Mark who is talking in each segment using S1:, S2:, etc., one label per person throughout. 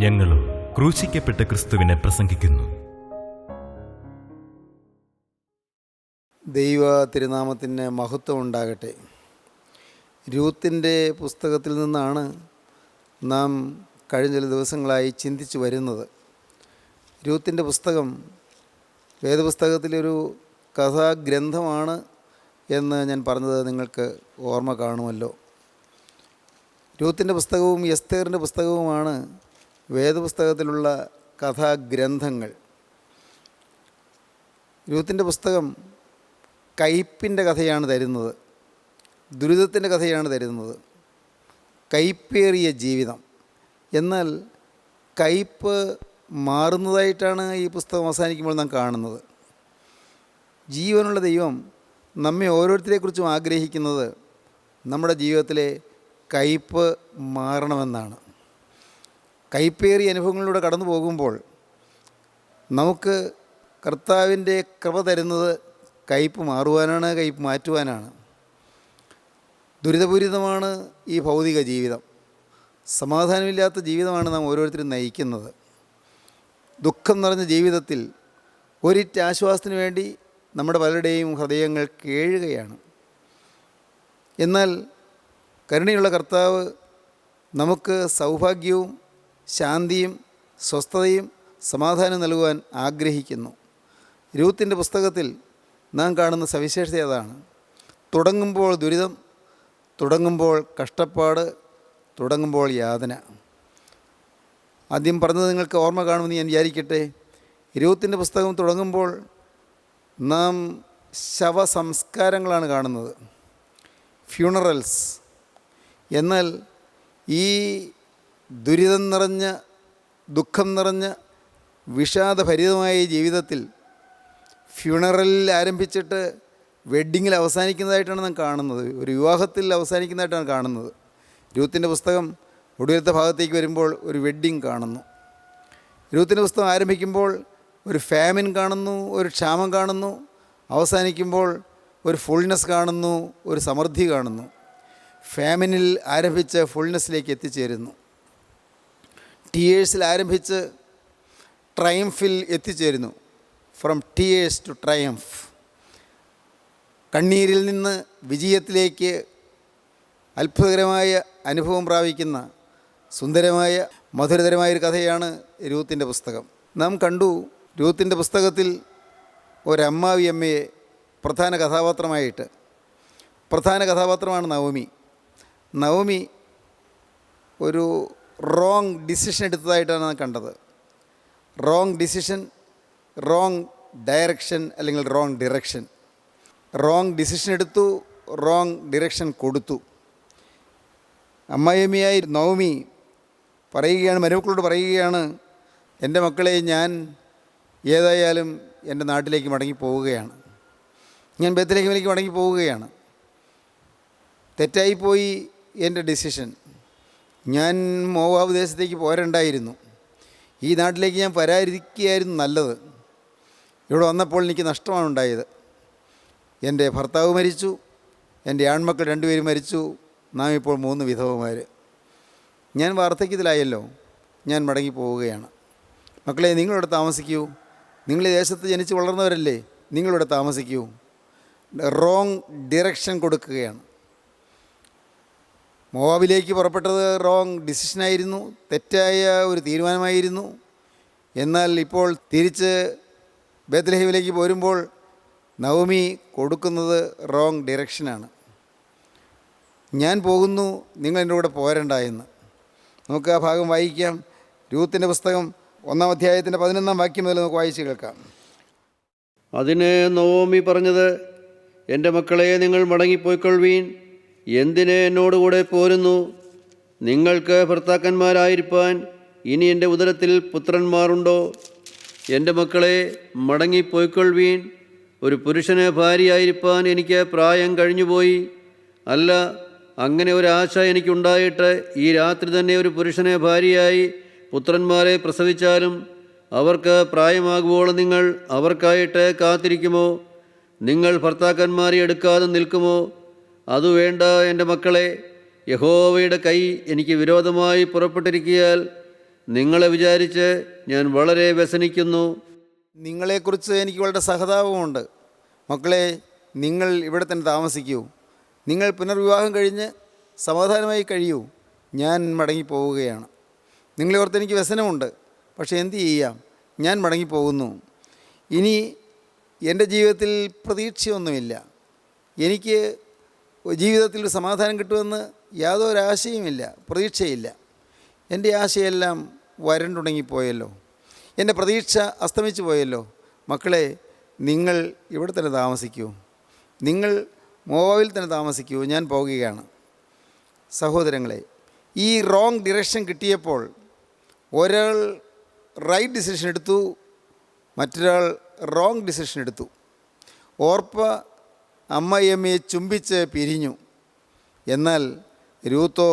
S1: ഞങ്ങളും ക്രൂശിക്കപ്പെട്ട ക്രിസ്തുവിനെ പ്രസംഗിക്കുന്നു.
S2: ദൈവ തിരുനാമത്തിന് മഹത്വം ഉണ്ടാകട്ടെ. രൂത്തിൻ്റെ പുസ്തകത്തിൽ നിന്നാണ് നാം കഴിഞ്ഞ ചില ദിവസങ്ങളായി ചിന്തിച്ചു വരുന്നത്. രൂത്തിൻ്റെ പുസ്തകം വേദപുസ്തകത്തിലൊരു കഥാഗ്രന്ഥമാണ് എന്ന് ഞാൻ പറഞ്ഞത് നിങ്ങൾക്ക് ഓർമ്മ കാണുമല്ലോ. രൂത്തിൻ്റെ പുസ്തകവും എസ്തേറിൻ്റെ പുസ്തകവുമാണ് വേദപുസ്തകത്തിലുള്ള കഥാഗ്രന്ഥങ്ങൾ. രൂത്തിൻ്റെ പുസ്തകം കയ്പിൻ്റെ കഥയാണ് തരുന്നത്, ദുരിതത്തിൻ്റെ കഥയാണ് തരുന്നത്, കയ്പേറിയ ജീവിതം. എന്നാൽ കയ്പ് മാറുന്നതായിട്ടാണ് ഈ പുസ്തകം അവസാനിക്കുമ്പോൾ നാം കാണുന്നത്. ജീവനുള്ള ദൈവം നമ്മെ ഓരോരുത്തരെക്കുറിച്ചും ആഗ്രഹിക്കുന്നത് നമ്മുടെ ജീവിതത്തിലെ കയ്പ് മാറണമെന്നാണ്. കയ്പേറിയ അനുഭവങ്ങളിലൂടെ കടന്നു പോകുമ്പോൾ നമുക്ക് കർത്താവിൻ്റെ കൃപ തരുന്നത് കയ്പ് മാറുവാനാണ്, കയ്പ് മാറ്റുവാനാണ്. ദുരിതപൂരിതമാണ് ഈ ഭൗതിക ജീവിതം. സമാധാനമില്ലാത്ത ജീവിതമാണ് നാം ഓരോരുത്തരും നയിക്കുന്നത്. ദുഃഖം നിറഞ്ഞ ജീവിതത്തിൽ ഒരിറ്റ് ആശ്വാസത്തിന് വേണ്ടി നമ്മുടെ പലരുടെയും ഹൃദയങ്ങൾ കേഴുകയാണ്. എന്നാൽ കരുണയുള്ള കർത്താവ് നമുക്ക് സൗഭാഗ്യവും ശാന്തിയും സ്വസ്ഥതയും സമാധാനം നൽകുവാൻ ആഗ്രഹിക്കുന്നു. രൂത്തിൻ്റെ പുസ്തകത്തിൽ നാം കാണുന്ന സവിശേഷത അതാണ്. തുടങ്ങുമ്പോൾ ദുരിതം, തുടങ്ങുമ്പോൾ കഷ്ടപ്പാട്, തുടങ്ങുമ്പോൾ യാതന. ആദ്യം പറഞ്ഞത് നിങ്ങൾക്ക് ഓർമ്മ കാണുമെന്ന് ഞാൻ വിചാരിക്കട്ടെ. രൂത്തിൻ്റെ പുസ്തകം തുടങ്ങുമ്പോൾ നാം ശവസംസ്കാരങ്ങളാണ് കാണുന്നത്, ഫ്യൂണറൽസ്. എന്നാൽ ഈ ദുരിതം നിറഞ്ഞ, ദുഃഖം നിറഞ്ഞ, വിഷാദഭരിതമായ ജീവിതത്തിൽ ഫ്യൂണറലിൽ ആരംഭിച്ചിട്ട് വെഡ്ഡിങ്ങിൽ അവസാനിക്കുന്നതായിട്ടാണ് നാം കാണുന്നത്, ഒരു വിവാഹത്തിൽ അവസാനിക്കുന്നതായിട്ടാണ് കാണുന്നത്. രൂത്തിൻ്റെ പുസ്തകം ഒടുവിലത്തെ ഭാഗത്തേക്ക് വരുമ്പോൾ ഒരു വെഡ്ഡിങ് കാണുന്നു. രൂത്തിൻ്റെ പുസ്തകം ആരംഭിക്കുമ്പോൾ ഒരു ഫാമിൻ കാണുന്നു, ഒരു ക്ഷാമം കാണുന്നു. അവസാനിക്കുമ്പോൾ ഒരു ഫുൾനെസ് കാണുന്നു, ഒരു സമൃദ്ധി കാണുന്നു. ഫാമിനിൽ ആരംഭിച്ച് ഫുൾനെസ്സിലേക്ക് എത്തിച്ചേരുന്നു. ടീയേഴ്സിൽ ആരംഭിച്ച് ട്രയംഫിൽ എത്തിച്ചേരുന്നു. From tears to triumph. കണ്ണീരിൽ നിന്ന് വിജയത്തിലേക്ക് അത്ഭുതകരമായ അനുഭവം പ്രാപിക്കുന്ന സുന്ദരമായ മധുരതരമായൊരു കഥയാണ് രൂത്തിൻ്റെ പുസ്തകം. നാം കണ്ടു രൂത്തിൻ്റെ പുസ്തകത്തിൽ ഒരമ്മാവി അമ്മയെ പ്രധാന കഥാപാത്രമായിട്ട്. പ്രധാന കഥാപാത്രമാണ് നവമി. നവമി ഒരു റോങ് ഡിസിഷൻ എടുത്തതായിട്ടാണ് നാം കണ്ടത്. റോങ് ഡിസിഷൻ, റോങ് ഡയറക്ഷൻ, അല്ലെങ്കിൽ റോങ് ഡിറക്ഷൻ. റോങ് ഡിസിഷൻ എടുത്തു, റോങ് ഡിറക്ഷൻ കൊടുത്തു. അമ്മായിയമ്മയായി നവമി പറയുകയാണ്, മരുമക്കളോട് പറയുകയാണ്, എൻ്റെ മക്കളെ, ഞാൻ ഏതായാലും എൻ്റെ നാട്ടിലേക്ക് മടങ്ങിപ്പോവുകയാണ്. ഞാൻ ബേത്ലഹേമിലേക്ക് മടങ്ങിപ്പോവുകയാണ്. തെറ്റായിപ്പോയി എൻ്റെ ഡിസിഷൻ. ഞാൻ മോവാബ് ദേശത്തേക്ക് പോരണ്ടായിരുന്നു. ഈ നാട്ടിലേക്ക് ഞാൻ വരാതിരിക്കുകയായിരുന്നു നല്ലത്. ഇവിടെ വന്നപ്പോൾ എനിക്ക് നഷ്ടമാണ് ഉണ്ടായത്. എൻ്റെ ഭർത്താവ് മരിച്ചു, എൻ്റെ ആൺമക്കൾ 2 പേരും മരിച്ചു. നാം ഇപ്പോൾ 3 വിധവമാർ. ഞാൻ വാർദ്ധക്യത്തിലായല്ലോ. ഞാൻ മടങ്ങിപ്പോവുകയാണ്. മക്കളെ, നിങ്ങളിവിടെ താമസിക്കൂ. നിങ്ങൾ ഈ ദേശത്ത് ജനിച്ച് വളർന്നവരല്ലേ, നിങ്ങളിവിടെ താമസിക്കൂ. റോങ് ഡിറക്ഷൻ കൊടുക്കുകയാണ്. മോവാബിലേക്ക് പുറപ്പെട്ടത് റോങ് ഡിസിഷനായിരുന്നു, തെറ്റായ ഒരു തീരുമാനമായിരുന്നു. എന്നാൽ ഇപ്പോൾ തിരിച്ച് ബേത്ലഹേമിലേക്ക് പോരുമ്പോൾ നവമി കൊടുക്കുന്നത് റോങ് ഡിറക്ഷനാണ്. ഞാൻ പോകുന്നു, നിങ്ങൾ എൻ്റെ കൂടെ പോരണ്ട എന്ന്. നമുക്ക് ആ ഭാഗം വായിക്കാം. രൂത്തിൻ്റെ പുസ്തകം 1-ാം അധ്യായത്തിൻ്റെ 11-ാം വാക്യം മുതൽ നമുക്ക് വായിച്ച് കേൾക്കാം.
S3: അതിന് നവോമി പറഞ്ഞത്, എൻ്റെ മക്കളെ, നിങ്ങൾ മടങ്ങിപ്പോയിക്കൊള്ളുവീൻ. എന്തിന് എന്നോടുകൂടെ പോരുന്നു? നിങ്ങൾക്ക് ഭർത്താക്കന്മാരായിരിക്കാൻ ഇനി എൻ്റെ ഉദരത്തിൽ പുത്രന്മാരുണ്ടോ? എൻ്റെ മക്കളെ, മടങ്ങിപ്പോയിക്കൊള്ളുവീൻ. ഒരു പുരുഷന് ഭാര്യയായിരിക്കാൻ എനിക്ക് പ്രായം കഴിഞ്ഞുപോയി. അല്ല, അങ്ങനെ ഒരാശ എനിക്കുണ്ടായിട്ട് ഈ രാത്രി തന്നെ ഒരു പുരുഷനെ ഭാര്യയായി പുത്രന്മാരെ പ്രസവിച്ചാലും അവർക്ക് പ്രായമാകുവോളം നിങ്ങൾ അവർക്കായിട്ട് കാത്തിരിക്കുമോ? നിങ്ങൾ ഭർത്താക്കന്മാരെ എടുക്കാതെ നിൽക്കുമോ? അതുവേണ്ട എൻ്റെ മക്കളെ. യഹോവയുടെ കൈ എനിക്ക് വിരോധമായി പുറപ്പെട്ടിരിക്കയാൽ നിങ്ങളെ വിചാരിച്ച് ഞാൻ വളരെ വ്യസനിക്കുന്നു.
S2: നിങ്ങളെക്കുറിച്ച് എനിക്ക് വളരെ സഹതാപമുണ്ട്. മക്കളെ, നിങ്ങൾ ഇവിടെ തന്നെ താമസിക്കൂ. നിങ്ങൾ പുനർവിവാഹം കഴിഞ്ഞ് സമാധാനമായി കഴിയൂ. ഞാൻ മടങ്ങിപ്പോവുകയാണ്. നിങ്ങളെ ഓർത്ത് എനിക്ക് വ്യസനമുണ്ട്. പക്ഷേ എന്തു ചെയ്യാം, ഞാൻ മടങ്ങിപ്പോകുന്നു. ഇനി എൻ്റെ ജീവിതത്തിൽ പ്രതീക്ഷയൊന്നുമില്ല. എനിക്ക് ജീവിതത്തിൽ ഒരു സമാധാനം കിട്ടുമെന്ന് യാതൊരു ആശയുമില്ല, പ്രതീക്ഷയില്ല. എൻ്റെ ആശയെല്ലാം വരണ്ടുണങ്ങിപ്പോയല്ലോ. എൻ്റെ പ്രതീക്ഷ അസ്തമിച്ചു പോയല്ലോ. മക്കളെ, നിങ്ങൾ ഇവിടെ തന്നെ താമസിക്കൂ. നിങ്ങൾ മോവാബിൽ തന്നെ താമസിക്കൂ. ഞാൻ പോകുകയാണ്. സഹോദരങ്ങളെ, ഈ റോങ് ഡിറക്ഷൻ കിട്ടിയപ്പോൾ ഒരാൾ റൈറ്റ് ഡിസിഷൻ എടുത്തു, മറ്റൊരാൾ റോങ് ഡിസിഷൻ എടുത്തു. ഓർപ്പ അമ്മായിയമ്മയെ ചുംബിച്ച് പിരിഞ്ഞു. എന്നാൽ രൂത്തോ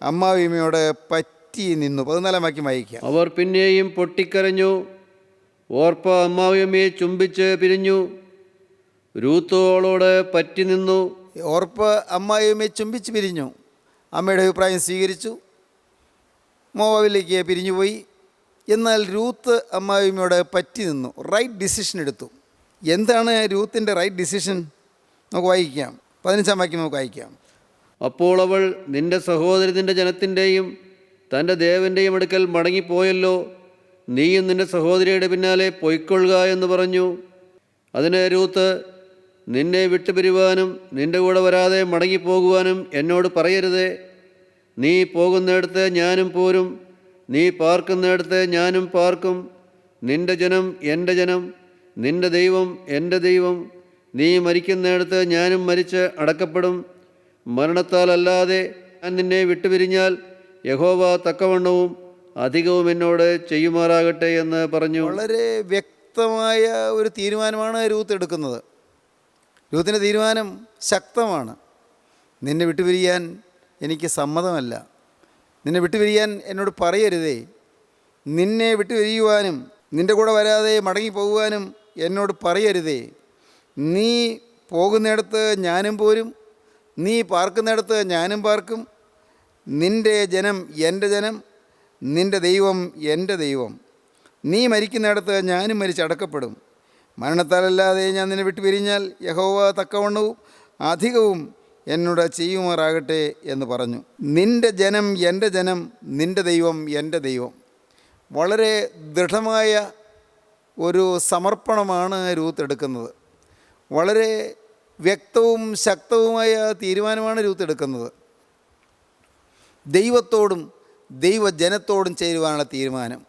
S2: അമ്മായിയമ്മയോട് പറ്റി നിന്നു. 14 വാക്യം വായിക്കാം.
S3: അവർ പിന്നെയും പൊട്ടിക്കരഞ്ഞു. ഓർപ്പ അമ്മാവിയമ്മയെ ചുംബിച്ച് പിരിഞ്ഞു. രൂത്തോ അവളോട് പറ്റി നിന്നു.
S2: ഓർപ്പ അമ്മായിയമ്മയെ ചുംബിച്ച് പിരിഞ്ഞു. അമ്മയുടെ അഭിപ്രായം സ്വീകരിച്ചു, മോവാബിലേക്ക് പിരിഞ്ഞുപോയി. എന്നാൽ രൂത്ത് അമ്മായിയമ്മയോട് പറ്റി നിന്നു, റൈറ്റ് ഡിസിഷൻ എടുത്തു. എന്താണ് രൂത്തിൻ്റെ റൈറ്റ് ഡിസിഷൻ? നമുക്ക് വായിക്കാം. 15 വാക്യം നമുക്ക് വായിക്കാം.
S3: അപ്പോൾ അവൾ, നിന്റെ സഹോദരി നിന്റെ ജനത്തിൻ്റെയും തൻ്റെ ദേവൻ്റെയും അടുക്കൽ മടങ്ങിപ്പോയല്ലോ, നീയും നിന്റെ സഹോദരിയുടെ പിന്നാലെ പൊയ്ക്കൊള്ളുക എന്ന് പറഞ്ഞു. അതിന് രൂത്ത്, നിന്നെ വിട്ടുപിരിവാനും നിന്റെ കൂടെ വരാതെ മടങ്ങിപ്പോകുവാനും എന്നോട് പറയരുതേ. നീ പോകുന്നിടത്ത് ഞാനും പോരും, നീ പാർക്കുന്നിടത്ത് ഞാനും പാർക്കും. നിന്റെ ജനം എൻ്റെ ജനം, നിന്റെ ദൈവം എൻ്റെ ദൈവം. നീ മരിക്കുന്നിടത്ത് ഞാനും മരിച്ച് അടക്കപ്പെടും. മരണത്താൽ അല്ലാതെ ഞാൻ നിന്നെ വിട്ടുപിരിഞ്ഞാൽ യഹോവ തക്കവണ്ണവും അധികവും എന്നോട് ചെയ്യുമാറാകട്ടെ എന്ന് പറഞ്ഞു.
S2: വളരെ വ്യക്തമായ ഒരു തീരുമാനമാണ് രൂത്ത് എടുക്കുന്നത്. രൂത്തിൻ്റെ തീരുമാനം ശക്തമാണ്. നിന്നെ വിട്ടുപിരിയാൻ എനിക്ക് സമ്മതമല്ല. നിന്നെ വിട്ടുപിരിയാൻ എന്നോട് പറയരുതേ. നിന്നെ വിട്ടുപിരിയുവാനും നിൻ്റെ കൂടെ വരാതെ മടങ്ങിപ്പോകുവാനും എന്നോട് പറയരുതേ. നീ പോകുന്നിടത്ത് ഞാനും പോരും, നീ പാർക്കുന്നിടത്ത് ഞാനും പാർക്കും. നിൻ്റെ ജനം എൻ്റെ ജനം, നിൻ്റെ ദൈവം എൻ്റെ ദൈവം. നീ മരിക്കുന്നിടത്ത് ഞാനും മരിച്ചടക്കപ്പെടും. മരണത്താലല്ലാതെ ഞാൻ നിന്നെ വിട്ടുപിരിഞ്ഞാൽ യഹോവ തക്കവണ്ണവും അധികവും എന്നോട് ചെയ്യുമാറാകട്ടെ എന്ന് പറഞ്ഞു. നിൻ്റെ ജനം എൻ്റെ ജനം, നിൻ്റെ ദൈവം എൻ്റെ ദൈവം. വളരെ ദൃഢമായ ഒരു സമർപ്പണമാണ് രൂത്ത് എടുക്കുന്നത്. വളരെ വ്യക്തവും ശക്തവുമായ തീരുമാനമാണ് രൂത്ത് എടുക്കുന്നത്. ദൈവത്തോടും ദൈവജനത്തോടും ചേരുവാനുള്ള തീരുമാനം.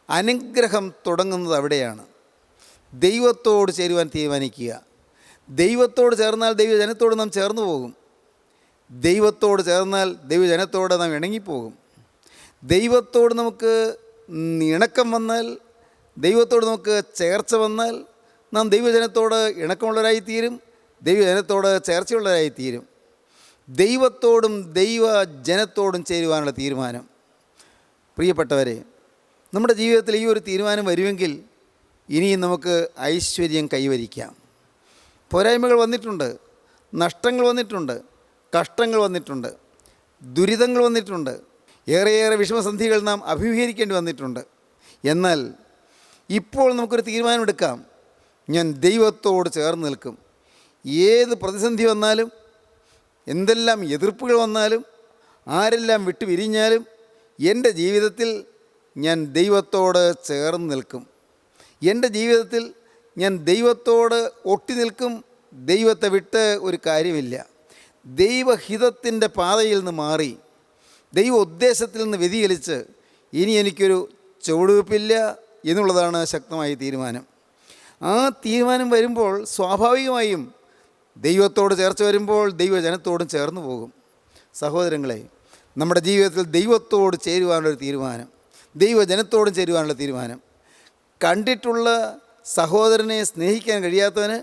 S2: അനുഗ്രഹം തുടങ്ങുന്നത് അവിടെയാണ്. ദൈവത്തോട് ചേരുവാൻ തീരുമാനിക്കുക. ദൈവത്തോട് ചേർന്നാൽ ദൈവജനത്തോട് നാം ചേർന്ന് പോകും. ദൈവത്തോട് ചേർന്നാൽ ദൈവജനത്തോട് നാം ഇണങ്ങിപ്പോകും. ദൈവത്തോട് നമുക്ക് ഇണക്കം വന്നാൽ, ദൈവത്തോട് നമുക്ക് ചേർച്ച വന്നാൽ നാം ദൈവജനത്തോട് ഇണക്കമുള്ളവരായിത്തീരും, ദൈവജനത്തോട് ചേർച്ചയുള്ളവരായിത്തീരും. ദൈവത്തോടും ദൈവജനത്തോടും ചേരുവാനുള്ള തീരുമാനം. പ്രിയപ്പെട്ടവരെ, നമ്മുടെ ജീവിതത്തിൽ ഈ ഒരു തീരുമാനം വരുമെങ്കിൽ ഇനിയും നമുക്ക് ഐശ്വര്യം കൈവരിക്കാം. പോരായ്മകൾ വന്നിട്ടുണ്ട്, നഷ്ടങ്ങൾ വന്നിട്ടുണ്ട്, കഷ്ടങ്ങൾ വന്നിട്ടുണ്ട്, ദുരിതങ്ങൾ വന്നിട്ടുണ്ട്, ഏറെയേറെ വിഷമസന്ധികൾ നാം അഭിമുഖീകരിക്കേണ്ടി വന്നിട്ടുണ്ട്. എന്നാൽ ഇപ്പോൾ നമുക്കൊരു തീരുമാനമെടുക്കാം. ഞാൻ ദൈവത്തോട് ചേർന്ന് നിൽക്കും. ഏത് പ്രതിസന്ധി വന്നാലും, എന്തെല്ലാം എതിർപ്പുകൾ വന്നാലും, ആരെല്ലാം വിട്ടുപിരിഞ്ഞാലും എൻ്റെ ജീവിതത്തിൽ ഞാൻ ദൈവത്തോട് ചേർന്ന് നിൽക്കും. എൻ്റെ ജീവിതത്തിൽ ഞാൻ ദൈവത്തോട് ഒട്ടി നിൽക്കും. ദൈവത്തെ വിട്ട് ഒരു കാര്യമില്ല. ദൈവഹിതത്തിൻ്റെ പാതയിൽ നിന്ന് മാറി, ദൈവ ഉദ്ദേശത്തിൽ നിന്ന് വ്യതിചലിച്ച് ഇനി എനിക്കൊരു ചുവടുവെപ്പില്ല എന്നുള്ളതാണ് ശക്തമായ തീരുമാനം. ആ തീരുമാനം വരുമ്പോൾ സ്വാഭാവികമായും ദൈവത്തോട് ചേർച്ച വരുമ്പോൾ ദൈവജനത്തോടും ചേർന്ന് പോകും. സഹോദരങ്ങളെ, നമ്മുടെ ജീവിതത്തിൽ ദൈവത്തോട് ചേരുവാനുള്ളൊരു തീരുമാനം, ദൈവജനത്തോടും ചേരുവാനുള്ള തീരുമാനം. കണ്ടിട്ടുള്ള സഹോദരനെ സ്നേഹിക്കാൻ കഴിയാത്തവന്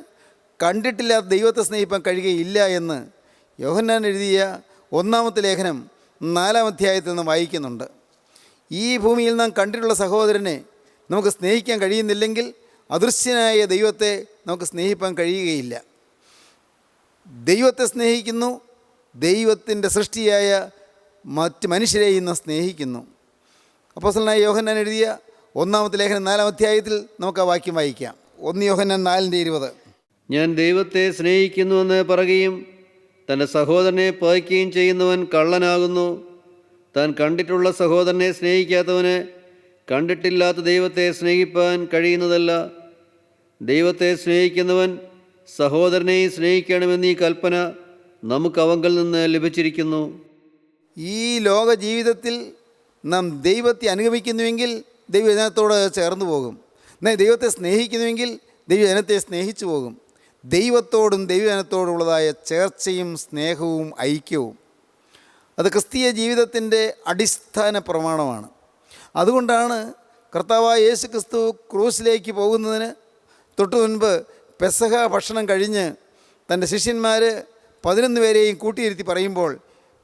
S2: കണ്ടിട്ടില്ലാത്ത ദൈവത്തെ സ്നേഹിക്കാൻ കഴിയുകയില്ല എന്ന് യോഹന്നാൻ എഴുതിയ 1-ാമത്തെ ലേഖനം 4-ാം അധ്യായത്തിൽ നാം വായിക്കുന്നുണ്ട്. ഈ ഭൂമിയിൽ നാം കണ്ടിട്ടുള്ള സഹോദരനെ നമുക്ക് സ്നേഹിക്കാൻ കഴിയുന്നില്ലെങ്കിൽ അദൃശ്യനായ ദൈവത്തെ നമുക്ക് സ്നേഹിക്കാൻ കഴിയുകയില്ല. ദൈവത്തെ സ്നേഹിക്കുന്നു, ദൈവത്തിൻ്റെ സൃഷ്ടിയായ മറ്റ് മനുഷ്യരെ ഇന്ന് സ്നേഹിക്കുന്നു. അപ്പോസ്തലനായ യോഹന്നാൻ എഴുതിയ 1-ാമത്തെ ലേഖനം 4-ാം അധ്യായത്തിൽ നമുക്ക് ആ വാക്യം വായിക്കാം. 1 യോഹന്നാൻ 4:20.
S3: ഞാൻ ദൈവത്തെ സ്നേഹിക്കുന്നുവെന്ന് പറയുകയും തൻ്റെ സഹോദരനെ പകയ്ക്കുകയും ചെയ്യുന്നവൻ കള്ളനാകുന്നു. താൻ കണ്ടിട്ടുള്ള സഹോദരനെ സ്നേഹിക്കാത്തവന് കണ്ടിട്ടില്ലാത്ത ദൈവത്തെ സ്നേഹിപ്പാൻ കഴിയുന്നതല്ല. ദൈവത്തെ സ്നേഹിക്കുന്നവൻ സഹോദരനെയും സ്നേഹിക്കണമെന്നീ കൽപ്പന നമുക്ക് അവങ്കൽ നിന്ന് ലഭിച്ചിരിക്കുന്നു.
S2: ഈ ലോക ജീവിതത്തിൽ നാം ദൈവത്തെ അനുഗമിക്കുന്നുവെങ്കിൽ ദൈവജനത്തോട് ചേർന്ന് പോകും. എന്നാൽ ദൈവത്തെ സ്നേഹിക്കുന്നുവെങ്കിൽ ദൈവജനത്തെ സ്നേഹിച്ചു പോകും. ദൈവത്തോടും ദൈവജനത്തോടുള്ളതായ ചേർച്ചയും സ്നേഹവും ഐക്യവും അത് ക്രിസ്തീയ ജീവിതത്തിൻ്റെ അടിസ്ഥാന പ്രമാണമാണ്. അതുകൊണ്ടാണ് കർത്താവായ യേശു ക്രിസ്തു ക്രൂസിലേക്ക് പോകുന്നതിന് തൊട്ടു മുൻപ് പെസഹ ഭക്ഷണം കഴിഞ്ഞ് തൻ്റെ ശിഷ്യന്മാർ 11 പേരെയും കൂട്ടിയിരുത്തി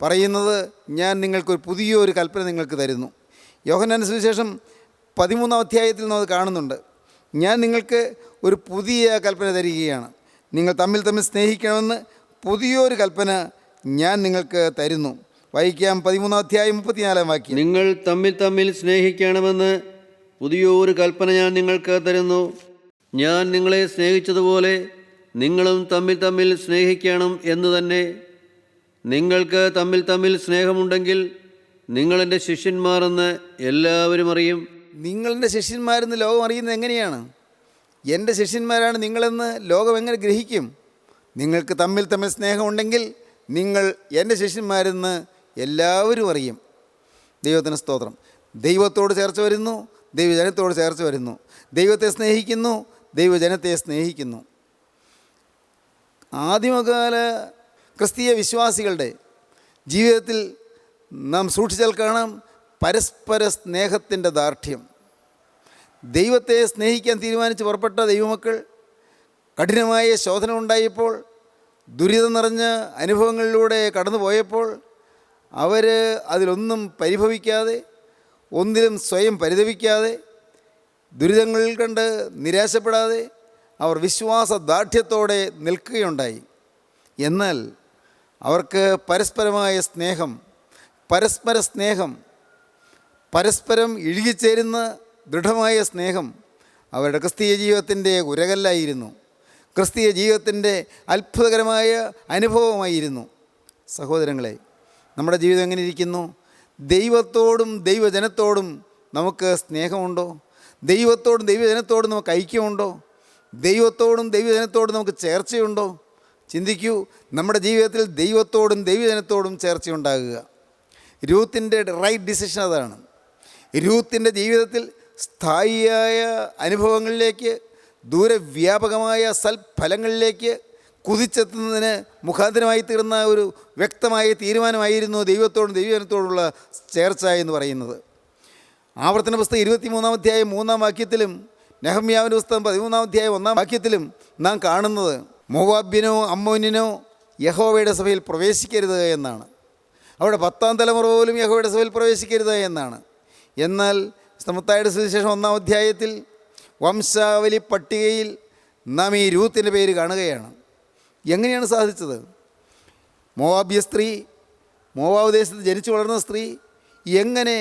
S2: പറയുന്നത്, ഞാൻ നിങ്ങൾക്കൊരു പുതിയൊരു കൽപ്പന നിങ്ങൾക്ക് തരുന്നു. യോഹന്നാന്റെ സുവിശേഷം 13-ാം അധ്യായത്തിൽ നാം അത് കാണുന്നുണ്ട്. ഞാൻ നിങ്ങൾക്ക് ഒരു പുതിയ കൽപ്പന തരികയാണ്, നിങ്ങൾ തമ്മിൽ സ്നേഹിക്കണമെന്ന് പുതിയൊരു കൽപ്പന ഞാൻ നിങ്ങൾക്ക് തരുന്നു. വായിക്കാം 13-ാം അധ്യായം 34-ാം വാക്യം.
S3: നിങ്ങൾ തമ്മിൽ സ്നേഹിക്കണമെന്ന് പുതിയൊരു കൽപ്പന ഞാൻ നിങ്ങൾക്ക് തരുന്നു. ഞാൻ നിങ്ങളെ സ്നേഹിച്ചതുപോലെ നിങ്ങളും തമ്മിൽ സ്നേഹിക്കണം എന്ന് തന്നെ. നിങ്ങൾക്ക് തമ്മിൽ സ്നേഹമുണ്ടെങ്കിൽ നിങ്ങളെൻ്റെ ശിഷ്യന്മാരെന്ന് എല്ലാവരും അറിയും.
S2: നിങ്ങളെൻ്റെ ശിഷ്യന്മാരെന്ന് ലോകം അറിയുന്നത് എങ്ങനെയാണ്? എൻ്റെ ശിഷ്യന്മാരാണ് നിങ്ങളെന്ന് ലോകം എങ്ങനെ ഗ്രഹിക്കും? നിങ്ങൾക്ക് തമ്മിൽ സ്നേഹമുണ്ടെങ്കിൽ നിങ്ങൾ എൻ്റെ ശിഷ്യന്മാരെന്ന് എല്ലാവരും അറിയും. ദൈവത്തിന് സ്തോത്രം. ദൈവത്തോട് ചേർച്ച വരുന്നു, ദൈവജനത്തോട് ചേർച്ച വരുന്നു. ദൈവത്തെ സ്നേഹിക്കുന്നു, ദൈവജനത്തെ സ്നേഹിക്കുന്നു. ആദിമകാല ക്രിസ്തീയ വിശ്വാസികളുടെ ജീവിതത്തിൽ നാം സൂക്ഷിച്ചാൽ കാണാം പരസ്പര സ്നേഹത്തിൻ്റെ ദാർഢ്യം. ദൈവത്തെ സ്നേഹിക്കാൻ തീരുമാനിച്ച് പുറപ്പെട്ട ദൈവമക്കൾ കഠിനമായ ശോധന ഉണ്ടായപ്പോൾ, ദുരിതം നിറഞ്ഞ അനുഭവങ്ങളിലൂടെ കടന്നു പോയപ്പോൾ അവർ അതിലൊന്നും പരിഭവിക്കാതെ, ഒന്നിലും സ്വയം പരിതപിക്കാതെ, ദുരിതങ്ങളിൽ കണ്ട് നിരാശപ്പെടാതെ അവർ വിശ്വാസദാർഢ്യത്തോടെ നിൽക്കുകയുണ്ടായി. എന്നാൽ അവർക്ക് പരസ്പരമായ സ്നേഹം, പരസ്പരം ഇഴുകിച്ചേരുന്ന ദൃഢമായ സ്നേഹം അവരുടെ ക്രിസ്തീയ ജീവിതത്തിൻ്റെ ഉരകല്ലായിരുന്നു, ക്രിസ്തീയ ജീവിതത്തിൻ്റെ അത്ഭുതകരമായ അനുഭവമായിരുന്നു. സഹോദരങ്ങളെ, നമ്മുടെ ജീവിതം എങ്ങനെ ഇരിക്കുന്നു? ദൈവത്തോടും ദൈവജനത്തോടും നമുക്ക് സ്നേഹമുണ്ടോ? ദൈവത്തോടും ദൈവജനത്തോടും നമുക്ക് ഐക്യമുണ്ടോ? ദൈവത്തോടും ദൈവജനത്തോടും നമുക്ക് ചേർച്ചയുണ്ടോ? ചിന്തിക്കൂ, നമ്മുടെ ജീവിതത്തിൽ ദൈവത്തോടും ദൈവജനത്തോടും ചേർച്ചയുണ്ടാകുക. രൂത്തിൻ്റെ റൈറ്റ് ഡിസിഷൻ അതാണ്. രൂത്തിൻ്റെ ജീവിതത്തിൽ സ്ഥായിയായ അനുഭവങ്ങളിലേക്ക്, ദൂരവ്യാപകമായ സൽഫലങ്ങളിലേക്ക് കുതിച്ചെത്തുന്നതിന് മുഖാന്തരമായി തീർന്ന ഒരു വ്യക്തമായ തീരുമാനമായിരുന്നു ദൈവത്തോടും ദൈവജനത്തോടുള്ള ചേർച്ച എന്ന് പറയുന്നത്. ആവർത്തന പുസ്തകം 23-ാം അധ്യായം 3-ാം വാക്യത്തിലും നെഹമ്യാവിൻ്റെ പുസ്തകം 13-ാം അധ്യായം 1-ാം വാക്യത്തിലും നാം കാണുന്നത് മോവാബ്യനോ അമ്മോന്യനോ യഹോവയുടെ സഭയിൽ പ്രവേശിക്കരുത് എന്നാണ്. അവിടെ 10-ാം തലമുറ പോലും യഹോവയുടെ സഭയിൽ പ്രവേശിക്കരുത് എന്നാണ്. എന്നാൽ മത്തായിയുടെ സുവിശേഷം 1-ാം അധ്യായത്തിൽ വംശാവലി പട്ടികയിൽ നാം ഈ രൂത്തിൻ്റെ പേര് കാണുകയാണ്. എങ്ങനെയാണ് സാധിച്ചത്? മോവാബ്യ സ്ത്രീ, മോവാബ് ദേശത്ത് ജനിച്ചു വളർന്ന സ്ത്രീ എങ്ങനെ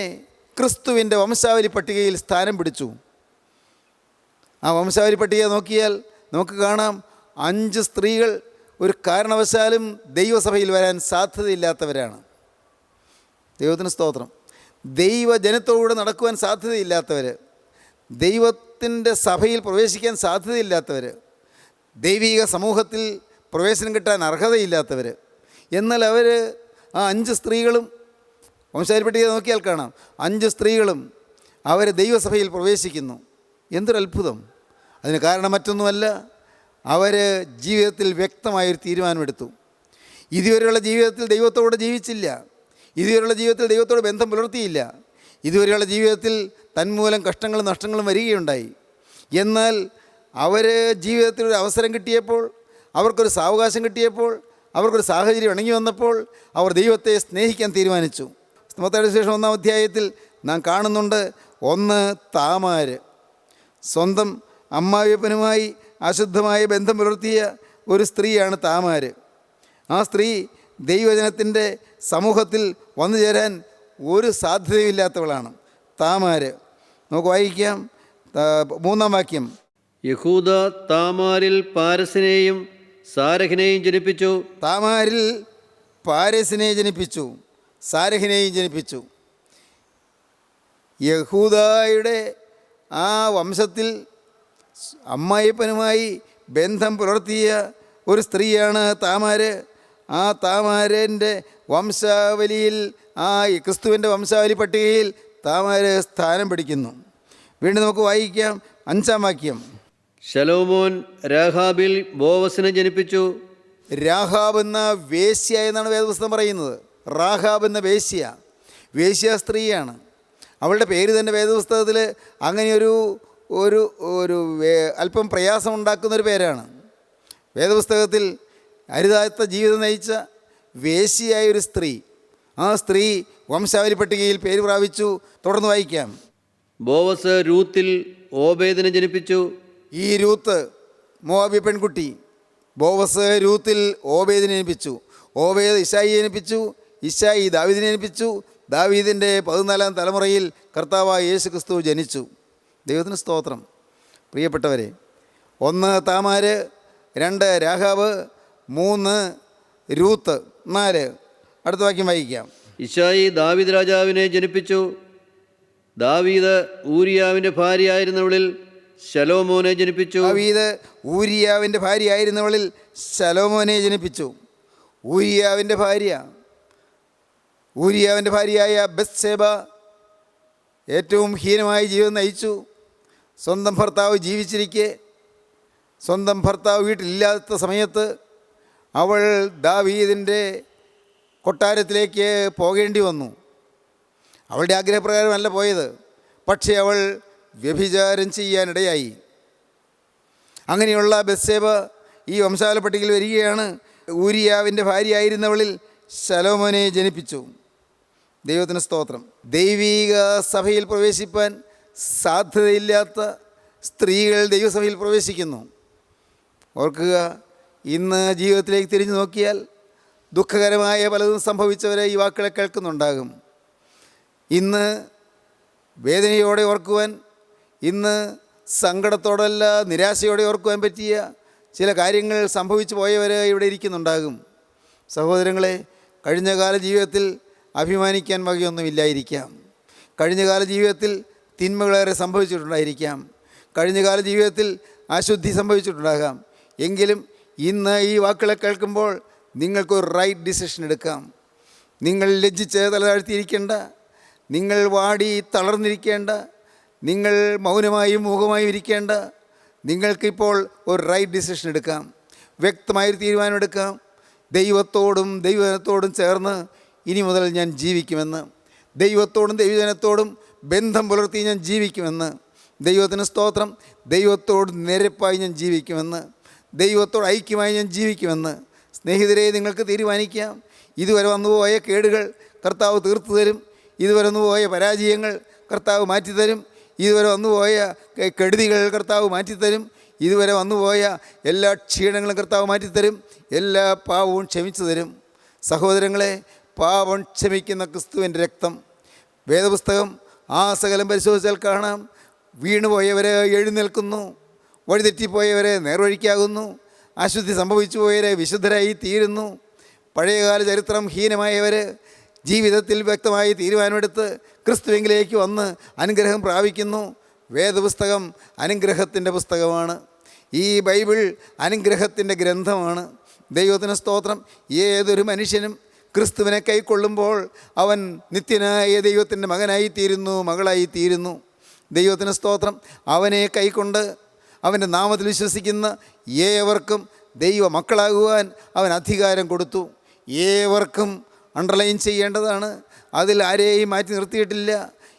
S2: ക്രിസ്തുവിൻ്റെ വംശാവലി പട്ടികയിൽ സ്ഥാനം പിടിച്ചു? ആ വംശാവലി പട്ടിക നോക്കിയാൽ നമുക്ക് കാണാം 5 സ്ത്രീകൾ ഒരു കാരണവശാലും ദൈവസഭയിൽ വരാൻ സാധ്യതയില്ലാത്തവരാണ്. ദൈവത്തിന് സ്തോത്രം. ദൈവജനത്തോടെ നടക്കുവാൻ സാധ്യതയില്ലാത്തവർ, ദൈവത്തിൻ്റെ സഭയിൽ പ്രവേശിക്കാൻ സാധ്യതയില്ലാത്തവർ, ദൈവിക സമൂഹത്തിൽ പ്രവേശനം കിട്ടാൻ അർഹതയില്ലാത്തവർ. എന്നാൽ അവർ ആ 5 സ്ത്രീകളും വംശാവലി പട്ടിക നോക്കിയാൽ കാണാം 5 സ്ത്രീകളും അവർ ദൈവസഭയിൽ പ്രവേശിക്കുന്നു. എന്തൊരത്ഭുതം! അതിന് കാരണം മറ്റൊന്നുമല്ല, അവർ ജീവിതത്തിൽ വ്യക്തമായൊരു തീരുമാനമെടുത്തു. ഇതുവരെയുള്ള ജീവിതത്തിൽ ദൈവത്തോട് ജീവിച്ചില്ല, ഇതുവരെയുള്ള ജീവിതത്തിൽ ദൈവത്തോട് ബന്ധം പുലർത്തിയില്ല, ഇതുവരെയുള്ള ജീവിതത്തിൽ തന്മൂലം കഷ്ടങ്ങളും നഷ്ടങ്ങളും വരികയുണ്ടായി. എന്നാൽ അവർ ജീവിതത്തിൽ ഒരു അവസരം കിട്ടിയപ്പോൾ, അവർക്കൊരു സാവകാശം കിട്ടിയപ്പോൾ, അവർക്കൊരു സാഹചര്യം ഇണങ്ങി വന്നപ്പോൾ അവർ ദൈവത്തെ സ്നേഹിക്കാൻ തീരുമാനിച്ചു. മത്തായിയുടെ സുവിശേഷം 1-ാം അധ്യായത്തിൽ നാം കാണുന്നുണ്ട്, 1 താമാർ സ്വന്തം അമ്മായിയപ്പനുമായി അശുദ്ധമായ ബന്ധം പുലർത്തിയ ഒരു സ്ത്രീയാണ് താമാർ. ആ സ്ത്രീ ദൈവജനത്തിൻ്റെ സമൂഹത്തിൽ വന്നു ചേരാൻ ഒരു സാധ്യതയില്ലാത്തവളാണ്. താമാര്. നമുക്ക് വായിക്കാം 3-ാം വാക്യം.
S3: യഹൂദ താമാരിൽ പാരസിനെയും സാരഹിനെയും ജനിപ്പിച്ചു.
S2: താമാരിൽ പാരസിനെ ജനിപ്പിച്ചു, സാരഹിനെയും ജനിപ്പിച്ചു. യഹൂദായുടെ ആ വംശത്തിൽ അമ്മായിപ്പനുമായി ബന്ധം പുലർത്തിയ ഒരു സ്ത്രീയാണ് താമാര്. ആ താമാരൻ്റെ വംശാവലിയിൽ, ആ ക്രിസ്തുവിൻ്റെ വംശാവലി പട്ടികയിൽ താമാര് സ്ഥാനം പിടിക്കുന്നു. വീണ്ടും നമുക്ക് വായിക്കാം 5-ാം വാക്യം.
S3: ശലോമോൻ രാഹാബിൽ ബോവസിനെ ജനിപ്പിച്ചു.
S2: രാഹാബ് എന്ന വേശ്യ എന്നാണ് വേദപുസ്തകം പറയുന്നത്. റാഹാബ് എന്ന വേശ്യ, വേശ്യ സ്ത്രീയാണ്. അവളുടെ പേര് തന്നെ വേദപുസ്തകത്തിൽ അങ്ങനെയൊരു ഒരു ഒരു അല്പം പ്രയാസം ഉണ്ടാക്കുന്നൊരു പേരാണ്. വേദപുസ്തകത്തിൽ അരുതാത്ത ജീവിതം നയിച്ച വേശ്യയായൊരു സ്ത്രീ, ആ സ്ത്രീ വംശാവലി പട്ടികയിൽ പേര് പ്രാപിച്ചു. തുടർന്ന് വായിക്കാം.
S3: ബോവസ് രൂത്തിൽ ഓബേദിനെ ജനിപ്പിച്ചു.
S2: ഈ രൂത്ത് മോവാബി പെൺകുട്ടി. ബോവസ് രൂത്തിൽ ഓബേദിനെ ജനിപ്പിച്ചു. ഓബേദ് ഇശായിയെ ജനിപ്പിച്ചു. ഇശായി ദാവീദിനെ ജനിപ്പിച്ചു. ദാവീദിൻ്റെ 14-ാം തലമുറയിൽ കർത്താവായ യേശു ക്രിസ്തു ജനിച്ചു. ദൈവത്തിന് സ്തോത്രം. പ്രിയപ്പെട്ടവരെ, 1 താമാര്, 2 രാഹാബ്, 3 രൂത്ത്, 4 അടുത്ത വാക്യം വായിക്കാം.
S3: ഇശായി ദാവീദ് രാജാവിനെ ജനിപ്പിച്ചു. ദാവീദ് ഊരിയാവിൻ്റെ ഭാര്യയായിരുന്നവളിൽ ശലോമോനെ ജനിപ്പിച്ചു.
S2: ദാവീദ് ഊരിയാവിൻ്റെ ഭാര്യയായിരുന്നവളിൽ ശലോമോനെ ജനിപ്പിച്ചു. ഊരിയാവിൻ്റെ ഭാര്യയായ ബത്ശേബ ഏറ്റവും ഹീനമായ ജീവിതം നയിച്ചു. സ്വന്തം ഭർത്താവ് ജീവിച്ചിരിക്കെ, സ്വന്തം ഭർത്താവ് വീട്ടിലില്ലാത്ത സമയത്ത് അവൾ ദാവീദിൻ്റെ കൊട്ടാരത്തിലേക്ക് പോകേണ്ടി വന്നു. അവളുടെ ആഗ്രഹപ്രകാരമല്ല പോയത്, പക്ഷേ അവൾ വ്യഭിചാരം ചെയ്യാനിടയായി. അങ്ങനെയുള്ള ബത്ശേബ ഈ വംശാവലി പട്ടികയിൽ വരികയാണ്. ഊരിയാവിൻ്റെ ഭാര്യയായിരുന്നവളിൽ ശലോമോനെ ജനിപ്പിച്ചു. ദൈവത്തിന് സ്തോത്രം. ദൈവീക സഭയിൽ പ്രവേശിപ്പാൻ സാധ്യതയില്ലാത്ത സ്ത്രീകൾ ദൈവസഭയിൽ പ്രവേശിക്കുന്നു. ഓർക്കുക, ഇന്ന് ജീവിതത്തിലേക്ക് തിരിഞ്ഞു നോക്കിയാൽ ദുഃഖകരമായ പലതും സംഭവിച്ചവരെ ഈ വാക്കുകളെ കേൾക്കുന്നുണ്ടാകും. ഇന്ന് വേദനയോടെ ഓർക്കുവാൻ, ഇന്ന് സങ്കടത്തോടല്ല നിരാശയോടെ ഓർക്കുവാൻ പറ്റിയ ചില കാര്യങ്ങൾ സംഭവിച്ചു പോയവർ ഇവിടെ ഇരിക്കുന്നുണ്ടാകും. സഹോദരങ്ങളെ, കഴിഞ്ഞകാല ജീവിതത്തിൽ അഭിമാനിക്കാൻ വകയൊന്നുമില്ലായിരിക്കാം. കഴിഞ്ഞകാല ജീവിതത്തിൽ തിന്മകളേറെ സംഭവിച്ചിട്ടുണ്ടായിരിക്കാം. കഴിഞ്ഞകാല ജീവിതത്തിൽ അശുദ്ധി സംഭവിച്ചിട്ടുണ്ടാകാം. എങ്കിലും ഇന്ന് ഈ വാക്കുകളെ കേൾക്കുമ്പോൾ നിങ്ങൾക്കൊരു റൈറ്റ് ഡിസിഷൻ എടുക്കാം. നിങ്ങൾ ലജ്ജിച്ച് തലതാഴ്ത്തിയിരിക്കേണ്ട, നിങ്ങൾ വാടി തളർന്നിരിക്കേണ്ട, നിങ്ങൾ മൗനമായും മൂകമായും ഇരിക്കേണ്ട. നിങ്ങൾക്കിപ്പോൾ ഒരു റൈറ്റ് ഡിസിഷൻ എടുക്കാം, വ്യക്തമായൊരു തീരുമാനമെടുക്കാം. ദൈവത്തോടും ദൈവജനത്തോടും ചേർന്ന് ഇനി മുതൽ ഞാൻ ജീവിക്കുമെന്ന്, ദൈവത്തോടും ദൈവജനത്തോടും ബന്ധം പുലർത്തി ഞാൻ ജീവിക്കുമെന്ന്. ദൈവത്തിന് സ്തോത്രം. ദൈവത്തോട് നിരപ്പായി ഞാൻ ജീവിക്കുമെന്ന്, ദൈവത്തോട് ഐക്യമായി ഞാൻ ജീവിക്കുമെന്ന്. സ്നേഹിതരെ, നിങ്ങൾക്ക് തീരുമാനിക്കാം. ഇതുവരെ വന്നുപോയ കേടുകൾ കർത്താവ് തീർത്തു തരും. ഇതുവരെ വന്നുപോയ പരാജയങ്ങൾ കർത്താവ് മാറ്റിത്തരും. ഇതുവരെ വന്നുപോയ കെടുതികൾ കർത്താവ് മാറ്റിത്തരും. ഇതുവരെ വന്നുപോയ എല്ലാ ക്ഷീണങ്ങളും കർത്താവ് മാറ്റിത്തരും. എല്ലാ പാവവും ക്ഷമിച്ചു തരും. സഹോദരങ്ങളെ, പാപം ക്ഷമിക്കുന്ന ക്രിസ്തുവിൻ്റെ രക്തം. വേദപുസ്തകം ആ സകലം പരിശോധിച്ചാൽ കാണാം. വീണുപോയവരെ എഴുന്നേൽക്കുന്നു, വഴിതെറ്റിപ്പോയവരെ നേർവഴിക്കാകുന്നു, അശുദ്ധി സംഭവിച്ചു പോയവരെ വിശുദ്ധരായി തീരുന്നു. പഴയകാല ചരിത്രം ഹീനമായവർ ജീവിതത്തിൽ വ്യക്തമായി തീരുമാനമെടുത്ത് ക്രിസ്തുവിലേക്ക് വന്ന് അനുഗ്രഹം പ്രാപിക്കുന്നു. വേദപുസ്തകം അനുഗ്രഹത്തിൻ്റെ പുസ്തകമാണ്. ഈ ബൈബിൾ അനുഗ്രഹത്തിൻ്റെ ഗ്രന്ഥമാണ്. ദൈവത്തിന് സ്തോത്രം. ഏതൊരു മനുഷ്യനും ക്രിസ്തുവിനെ കൈക്കൊള്ളുമ്പോൾ അവൻ നിത്യനായ ദൈവത്തിൻ്റെ മകനായി തീരുന്നു, മകളായി തീരുന്നു. ദൈവത്തിന് സ്തോത്രം. അവനെ കൈക്കൊണ്ട് അവൻ്റെ നാമത്തിൽ വിശ്വസിക്കുന്ന ഏവർക്കും ദൈവ മക്കളാകുവാൻ അവൻ അധികാരം കൊടുത്തു. ഏവർക്കും അണ്ടർലൈൻ ചെയ്യേണ്ടതാണ്. അതിൽ ആരെയും മാറ്റി നിർത്തിയിട്ടില്ല.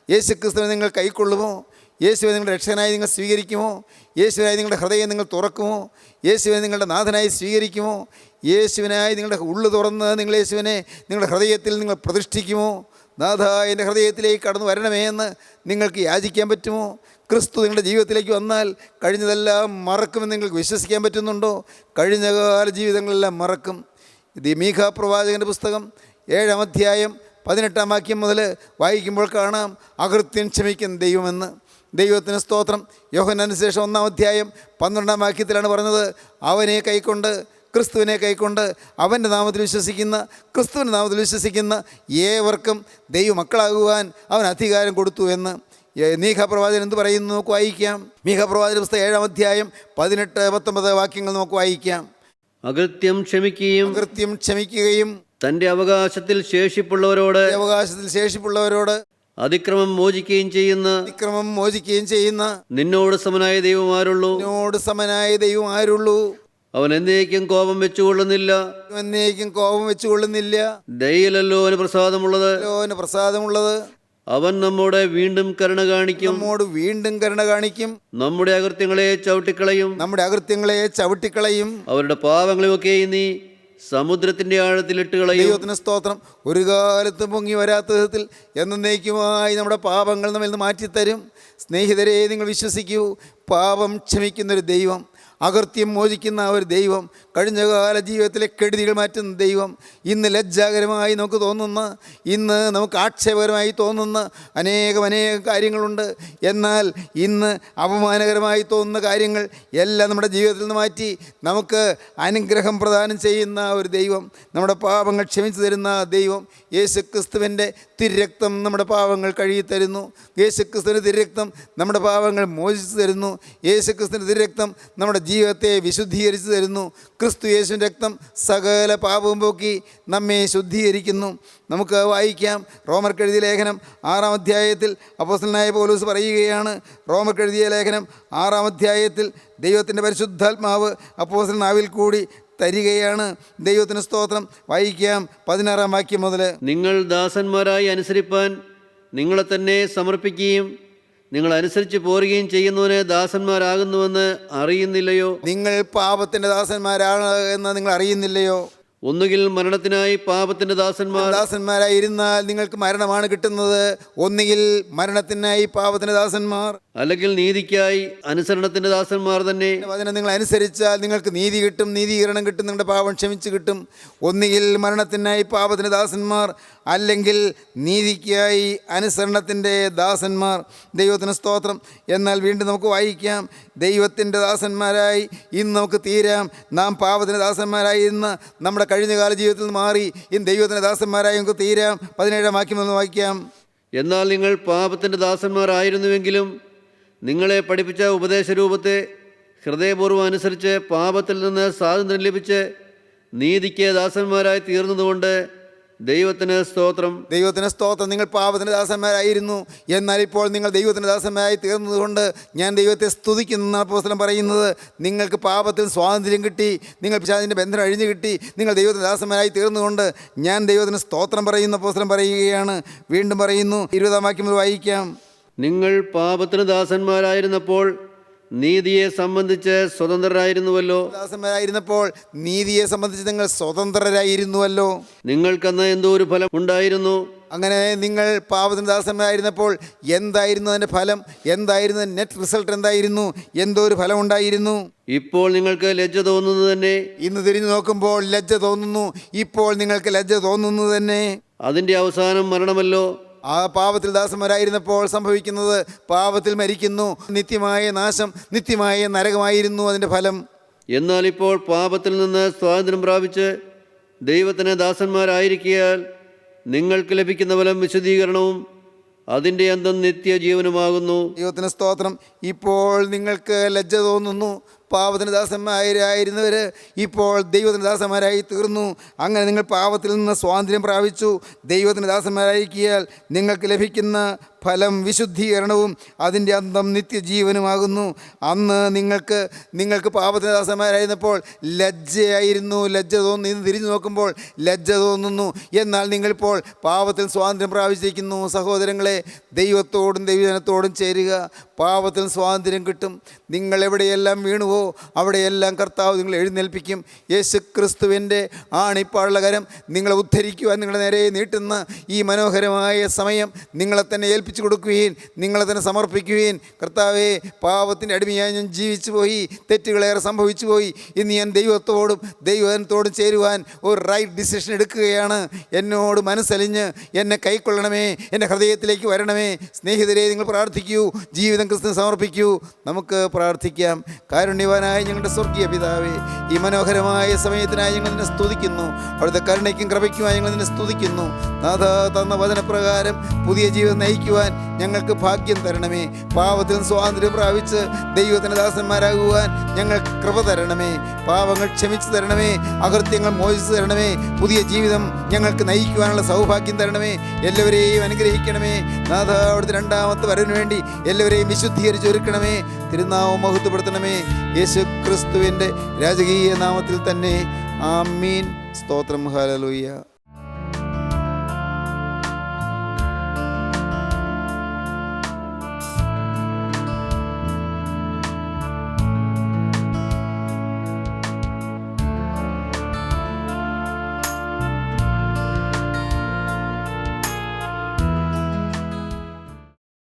S2: യേശു ക്രിസ്തുവിനെ നിങ്ങൾ കൈക്കൊള്ളുമോ? യേശുവിനെ നിങ്ങളുടെ രക്ഷകനായി നിങ്ങൾ സ്വീകരിക്കുമോ? യേശുവിനായി നിങ്ങളുടെ ഹൃദയം നിങ്ങൾ തുറക്കുമോ? യേശുവിനെ നിങ്ങളുടെ നാഥനായി സ്വീകരിക്കുമോ? യേശുവിനായി നിങ്ങളുടെ ഉള്ളു തുറന്ന് നിങ്ങൾ യേശുവിനെ നിങ്ങളുടെ ഹൃദയത്തിൽ നിങ്ങൾ പ്രതിഷ്ഠിക്കുമോ? നാഥ, എൻ്റെ ഹൃദയത്തിലേക്ക് കടന്നു വരണമേ എന്ന് നിങ്ങൾക്ക് യാചിക്കാൻ പറ്റുമോ? ക്രിസ്തു നിങ്ങളുടെ ജീവിതത്തിലേക്ക് വന്നാൽ കഴിഞ്ഞതെല്ലാം മറക്കുമെന്ന് നിങ്ങൾക്ക് വിശ്വസിക്കാൻ പറ്റുന്നുണ്ടോ? കഴിഞ്ഞകാല ജീവിതങ്ങളെല്ലാം മറക്കും. ഇത് മീഖാ പ്രവാചകൻ്റെ പുസ്തകം 7-ാം അധ്യായം 18-ാം വാക്യം മുതൽ വായിക്കുമ്പോൾ കാണാം അകൃത്യം ക്ഷമിക്കുന്ന ദൈവമെന്ന്. ദൈവത്തിന് സ്തോത്രം. യോഹന്നാന് ശേഷം 1-ാം അധ്യായം 12-ാം വാക്യത്തിലാണ് പറഞ്ഞത്, അവനെ കൈക്കൊണ്ട്, ക്രിസ്തുവിനെ കൈക്കൊണ്ട് അവൻ്റെ നാമത്തിൽ വിശ്വസിക്കുന്ന, ക്രിസ്തുവിൻ്റെ നാമത്തിൽ വിശ്വസിക്കുന്ന ഏവർക്കും ദൈവമക്കളാകുവാൻ അവൻ അധികാരം കൊടുത്തു എന്ന്. മീഖ പ്രവാചകൻ എന്ത് പറയുന്നു നമുക്ക് വായിക്കാം. മീഖ പ്രവാചക പുസ്തകം 7-ാം അധ്യായം 18-19 വാക്യങ്ങൾ നമുക്ക് വായിക്കാം.
S3: അകൃത്യം
S2: ക്ഷമിക്കുകയും
S3: തൻ്റെ അവകാശത്തിൽ
S2: ശേഷിപ്പുള്ളവരോട്
S3: അതിക്രമം മോചിക്കുകയും ചെയ്യുന്ന നിന്നോട് സമനായ ദൈവം ആരുള്ളൂ? അവൻ എന്നേക്കും കോപം വെച്ചുകൊള്ളുന്നില്ല. ദയയിലല്ലോ അവന് പ്രസാദമുള്ളത്. അവൻ നമ്മോട് വീണ്ടും കരുണ കാണിക്കും. നമ്മുടെ അകൃത്യങ്ങളെ ചവിട്ടിക്കളയും. അവരുടെ പാവങ്ങളെയൊക്കെ നീ സമുദ്രത്തിന്റെ ആഴത്തിലിട്ട് കളയും.
S2: ദൈവത്തിന് സ്തോത്രം. ഒരു കാലത്തും പൊങ്ങി വരാത്ത വിധത്തിൽ എന്നേക്കുമായി നമ്മുടെ പാപങ്ങൾ നമ്മിൽ നിന്ന് മാറ്റിത്തരും. സ്നേഹിതരെ, നിങ്ങൾ വിശ്വസിക്കൂ, പാപം ക്ഷമിക്കുന്നൊരു ദൈവം, അകൃത്യം മോചിക്കുന്ന ഒരു ദൈവം, കഴിഞ്ഞകാല ജീവിതത്തിലെ കെടുതികൾ മാറ്റുന്ന ദൈവം, ഇന്ന് ലജ്ജാകരമായി നമുക്ക് തോന്നുന്ന, ഇന്ന് നമുക്ക് ആക്ഷേപകരമായി തോന്നുന്ന അനേകം കാര്യങ്ങളുണ്ട്. എന്നാൽ ഇന്ന് അപമാനകരമായി തോന്നുന്ന കാര്യങ്ങൾ എല്ലാം നമ്മുടെ ജീവിതത്തിൽ നിന്ന് മാറ്റി നമുക്ക് അനുഗ്രഹം പ്രദാനം ചെയ്യുന്ന ഒരു ദൈവം, നമ്മുടെ പാപങ്ങൾ ക്ഷമിച്ചു തരുന്ന ദൈവം. യേശുക്രിസ്തുവിൻ്റെ തിരുരക്തം നമ്മുടെ പാപങ്ങൾ കഴുകി തരുന്നു. യേശുക്രിസ്തുവിൻ്റെ തിരുരക്തം നമ്മുടെ പാപങ്ങൾ മോചിച്ചു തരുന്നു. യേശുക്രിസ്തുവിൻ്റെ തിരുരക്തം നമ്മുടെ ജീവിതത്തെ വിശുദ്ധീകരിച്ചു തരുന്നു. ക്രിസ്തു യേശുവിൻ്റെ രക്തം സകല പാപവും പോക്കി നമ്മെ ശുദ്ധീകരിക്കുന്നു. നമുക്ക് വായിക്കാം. റോമർക്കെഴുതിയ ലേഖനം 6-ാം അധ്യായത്തിൽ അപ്പോസ്തലനായ പൗലോസ് പറയുകയാണ്. റോമർക്കെഴുതിയ ലേഖനം 6-ാം അധ്യായത്തിൽ ദൈവത്തിൻ്റെ പരിശുദ്ധാത്മാവ് അപ്പോസ്തലൻ നാവിൽ കൂടി തരികയാണ്. ദൈവത്തിന് സ്തോത്രം. വായിക്കാം 16-ാം വാക്യം മുതൽ.
S3: നിങ്ങൾ ദാസന്മാരായി അനുസരിപ്പാൻ നിങ്ങളെ തന്നെ സമർപ്പിക്കുകയും നിങ്ങൾ അനുസരിച്ച് പോരുകയും ചെയ്യുന്നവന് ദാസന്മാരാകുന്നുവെന്ന് അറിയുന്നില്ലയോ?
S2: നിങ്ങൾ പാപത്തിൻ്റെ ദാസന്മാരാണ് എന്ന് നിങ്ങൾ അറിയുന്നില്ലയോ?
S3: ഒന്നുകിൽ മരണത്തിനായി പാപത്തിന്റെ
S2: ദാസന്മാരായിരുന്നാൽ നിങ്ങൾക്ക് മരണമാണ് കിട്ടുന്നത്. ഒന്നുകിൽ മരണത്തിനായി പാപത്തിന്റെ ദാസന്മാർ,
S3: അല്ലെങ്കിൽ നീതിക്കായി അനുസരണത്തിന്റെ ദാസന്മാർ തന്നെ.
S2: അതിനെ നിങ്ങൾ അനുസരിച്ചാൽ നിങ്ങൾക്ക് നീതി കിട്ടും, നീതീകരണം കിട്ടും, നിങ്ങളുടെ പാപം ക്ഷമിച്ച് കിട്ടും. ഒന്നുകിൽ മരണത്തിനായി പാപത്തിന്റെ ദാസന്മാർ, അല്ലെങ്കിൽ നീതിക്കായി അനുസരണത്തിൻ്റെ ദാസന്മാർ. ദൈവത്തിന് സ്തോത്രം. എന്നാൽ വീണ്ടും നമുക്ക് വായിക്കാം, ദൈവത്തിൻ്റെ ദാസന്മാരായി ഇന്ന് നമുക്ക് തീരാം. നാം പാപത്തിൻ്റെ ദാസന്മാരായി ഇന്ന് നമ്മുടെ കഴിഞ്ഞകാല ജീവിതത്തിൽ നിന്ന് മാറി ഇന്ന് ദൈവത്തിൻ്റെ ദാസന്മാരായി നമുക്ക് തീരാം. 17-ാം വാക്യം ഒന്ന് വായിക്കാം.
S3: എന്നാൽ നിങ്ങൾ പാപത്തിൻ്റെ ദാസന്മാരായിരുന്നുവെങ്കിലും നിങ്ങളെ പഠിപ്പിച്ച ഉപദേശരൂപത്തെ ഹൃദയപൂർവ്വം അനുസരിച്ച് പാപത്തിൽ നിന്ന് സ്വാതന്ത്ര്യം ലഭിച്ച് നീതിക്ക് ദാസന്മാരായി തീർന്നതുകൊണ്ട് ദൈവത്തിന് സ്തോത്രം.
S2: ദൈവത്തിന് സ്തോത്രം. നിങ്ങൾ പാപത്തിൻ്റെ ദാസന്മാരായിരുന്നു, എന്നാൽ ഇപ്പോൾ നിങ്ങൾ ദൈവത്തിൻ്റെ ദാസന്മാരായി തീർന്നതുകൊണ്ട് ഞാൻ ദൈവത്തെ സ്തുതിക്കുന്ന അപ്പോസ്തലൻ പറയുന്നത്. നിങ്ങൾക്ക് പാപത്തിൽ സ്വാതന്ത്ര്യം കിട്ടി, നിങ്ങൾ പിശാചിൻ്റെ ബന്ധനം അഴിഞ്ഞു കിട്ടി, നിങ്ങൾ ദൈവത്തിൻ്റെ ദാസന്മാരായി തീർന്നുകൊണ്ട് ഞാൻ ദൈവത്തിന് സ്തോത്രം പറയുന്ന അപ്പോസ്തലൻ പറയുകയാണ്. വീണ്ടും പറയുന്നു, 20-ാം വാക്യം വായിക്കാം.
S3: നിങ്ങൾ പാപത്തിന് ദാസന്മാരായിരുന്നപ്പോൾ നീതിയെ സംബന്ധിച്ച് സ്വതന്ത്രരായിരുന്നുവല്ലോ.
S2: ദാസന്മാരായിരുന്നപ്പോൾ നീതിയെ സംബന്ധിച്ച് നിങ്ങൾ സ്വതന്ത്രരായിരുന്നുവല്ലോ.
S3: നിങ്ങൾക്കന്ന് എന്തോ ഒരു ഫലം ഉണ്ടായിരുന്നു.
S2: അങ്ങനെ നിങ്ങൾ പാപത്തിന് ദാസന്മാരായിരുന്നപ്പോൾ എന്തായിരുന്നു അതിൻ്റെ ഫലം? എന്തായിരുന്നു നെറ്റ് റിസൾട്ട്? എന്തായിരുന്നു? എന്തോ ഒരു ഫലം ഉണ്ടായിരുന്നു.
S3: ഇപ്പോൾ നിങ്ങൾക്ക് ലജ്ജ തോന്നുന്നു തന്നെ.
S2: ഇന്ന് തിരിഞ്ഞു നോക്കുമ്പോൾ ലജ്ജ തോന്നുന്നു. ഇപ്പോൾ നിങ്ങൾക്ക് ലജ്ജ തോന്നുന്നു തന്നെ.
S3: അതിൻ്റെ അവസാനം മരണമല്ലോ.
S2: ആ പാപത്തിൽ ദാസന്മാരായിരുന്നപ്പോൾ സംഭവിക്കുന്നത് പാപത്തിൽ മരിക്കുന്നു, നിത്യമായ നാശം, നിത്യമായ നരകമായിരുന്നു അതിൻ്റെ ഫലം.
S3: എന്നാൽ ഇപ്പോൾ പാപത്തിൽ നിന്ന് സ്വാതന്ത്ര്യം പ്രാപിച്ച് ദൈവത്തിന് ദാസന്മാരായിരിക്കയാൽ നിങ്ങൾക്ക് ലഭിക്കുന്ന ഫലം വിശുദ്ധീകരണവും അതിൻ്റെ അന്തം നിത്യജീവനുമാകുന്നു.
S2: ദൈവത്തിന് സ്തോത്രം. ഇപ്പോൾ നിങ്ങൾക്ക് ലജ്ജ തോന്നുന്നു. പാപത്തിന് ദാസന്മാരായിരുന്നവർ ഇപ്പോൾ ദൈവത്തിന് ദാസന്മാരായി തീർന്നു. അങ്ങനെ നിങ്ങൾ പാപത്തിൽ നിന്ന് സ്വാതന്ത്ര്യം പ്രാപിച്ചു. ദൈവത്തിന് ദാസന്മാരായിരിക്കിയാൽ നിങ്ങൾക്ക് ലഭിക്കുന്ന ഫലം വിശുദ്ധീകരണവും അതിൻ്റെ അന്തം നിത്യജീവനുമാകുന്നു. അന്ന് നിങ്ങൾക്ക് പാപത്തിന് ദാസന്മാരായിരുന്നപ്പോൾ ലജ്ജയായിരുന്നു, ലജ്ജ തോന്നി. ഇന്ന് തിരിഞ്ഞു നോക്കുമ്പോൾ ലജ്ജ തോന്നുന്നു. എന്നാൽ നിങ്ങളിപ്പോൾ പാപത്തിൽ സ്വാതന്ത്ര്യം പ്രാപിച്ചിരിക്കുന്നു. സഹോദരങ്ങളെ, ദൈവത്തോടും ദൈവജനത്തോടും ചേരുക. പാപത്തിൽ സ്വാതന്ത്ര്യം കിട്ടും. നിങ്ങൾ എവിടെയെല്ലാം വീണുവോ അവിടെയെല്ലാം കർത്താവ് നിങ്ങൾ എഴുന്നേൽപ്പിക്കും. യേശു ക്രിസ്തുവിൻ്റെ ആണിപ്പാടുള്ള കരം നിങ്ങളെ ഉദ്ധരിക്കുവാൻ നിങ്ങളുടെ നേരെ നീട്ടുന്ന ഈ മനോഹരമായ സമയം നിങ്ങളെ തന്നെ ഏൽപ്പിച്ചു കൊടുക്കുകയും നിങ്ങളെ തന്നെ സമർപ്പിക്കുകയും, കർത്താവേ, പാപത്തിൻ്റെ അടിമയായി ഞാൻ ജീവിച്ചു പോയി, തെറ്റുകളേറെ സംഭവിച്ചു പോയി. ഇന്ന് ഞാൻ ദൈവത്തോടും ദൈവത്തോടും ചേരുവാൻ ഒരു റൈറ്റ് ഡിസിഷൻ എടുക്കുകയാണ്. എന്നോട് മനസ്സലിഞ്ഞ് എന്നെ കൈക്കൊള്ളണമേ, എൻ്റെ ഹൃദയത്തിലേക്ക് വരണമേ. സ്നേഹിതരെ, നിങ്ങൾ പ്രാർത്ഥിക്കൂ, ജീവിതം ക്രിസ്തുവിന് സമർപ്പിക്കൂ. നമുക്ക് പ്രാർത്ഥിക്കാം. കാരുണ്യവാനായ ഞങ്ങളുടെ സ്വർഗീയ പിതാവേ, ഈ മനോഹരമായ സമയത്തിനായി ഞങ്ങൾ നിന്നെ സ്തുതിക്കുന്നു. അവിടുത്തെ കരുണയ്ക്കും കൃപയ്ക്കുമായി ഞങ്ങൾ നിന്നെ സ്തുതിക്കുന്നു. നാഥ, തന്ന വചനപ്രകാരം പുതിയ ജീവിതം നയിക്കുവാൻ ഞങ്ങൾക്ക് ഭാഗ്യം തരണമേ. പാപത്തിൽ സ്വാതന്ത്ര്യം പ്രാപിച്ച് ദൈവത്തിൻ്റെ ദാസന്മാരാകുവാൻ ഞങ്ങൾക്ക് കൃപ തരണമേ. പാപങ്ങൾ ക്ഷമിച്ചു തരണമേ, അകൃത്യങ്ങൾ മോചിച്ചു തരണമേ. പുതിയ ജീവിതം ഞങ്ങൾക്ക് നയിക്കുവാനുള്ള സൗഭാഗ്യം തരണമേ. എല്ലാവരെയും അനുഗ്രഹിക്കണമേ. നാഥ, അവിടുത്തെ രണ്ടാമത്തെ വരവിന് വേണ്ടി എല്ലാവരെയും വിശുദ്ധീകരിച്ചൊരുക്കണമേ. തിരുനാമം മഹത്വപ്പെടുത്തണമേ. യേശു ക്രിസ്തുവിൻ്റെ രാജകീയ നാമത്തിൽ തന്നെ. ആമീൻ. സ്തോത്രം. ഹല്ലേലൂയ.